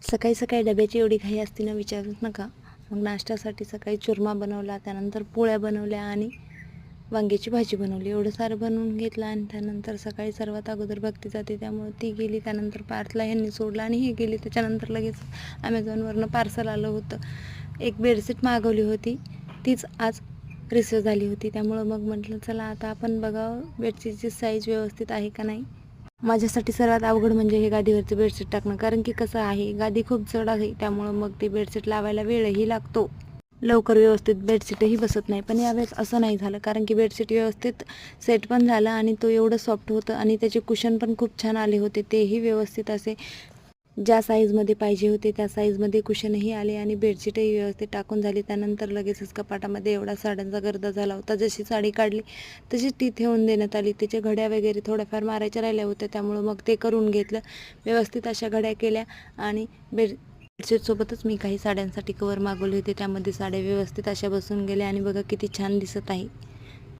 सकाळी सकाळी डब्याची एवढी घाई असते ना, विचारूच नका. मग नाश्त्यासाठी सकाळी चुरमा बनवला, त्यानंतर पोळ्या बनवल्या आणि वांग्याची भाजी बनवली. एवढं सारं बनवून घेतलं आणि त्यानंतर सकाळी सर्वात अगोदर भक्ती जाते, त्यामुळे ती गेली. त्यानंतर पार्थला ह्यांनी सोडलं आणि हे गेली. त्याच्यानंतर लगेच ॲमेझॉनवरनं पार्सल आलं होतं. एक बेडशीट मागवली होती, तीच आज रिसीव झाली होती. त्यामुळं मग म्हटलं चला आता आपण बघावं बेडशीटची साईज व्यवस्थित आहे का नाही. माझ्यासाठी सर्वात अवघड म्हणजे हे गादीवरचं बेडशीट टाकणं, कारण की कसं आहे, गादी खूप जड आहे. त्यामुळं मग ते बेडशीट लावायला वेळही लागतो. लवकर व्यवस्थित बेडशीटही बसत नाही. पण यावेळेस असं नाही झालं, कारण की बेडशीट व्यवस्थित सेट पण झालं आणि तो एवढं सॉफ्ट होतं आणि त्याचे कुशन पण खूप छान आले होते. तेही व्यवस्थित असे ज्या साईजमध्ये पाहिजे होते त्या साईजमध्ये कुशनही आले आणि बेडशीटही व्यवस्थित टाकून झाली. त्यानंतर लगेचच कपाटामध्ये एवढा साड्यांचा गर्दा झाला होता. जशी साडी काढली तशीच ती ठेवून देण्यात आली. त्याच्या घड्या वगैरे थोड्याफार मारायच्या राहिल्या होत्या, त्यामुळं मग ते करून घेतलं. व्यवस्थित अशा घड्या केल्या आणि बेडशीटसोबतच मी काही साड्यांसाठी कवर मागवले होते. त्यामध्ये साड्या व्यवस्थित अशा बसून गेल्या आणि बघा किती छान दिसत आहे.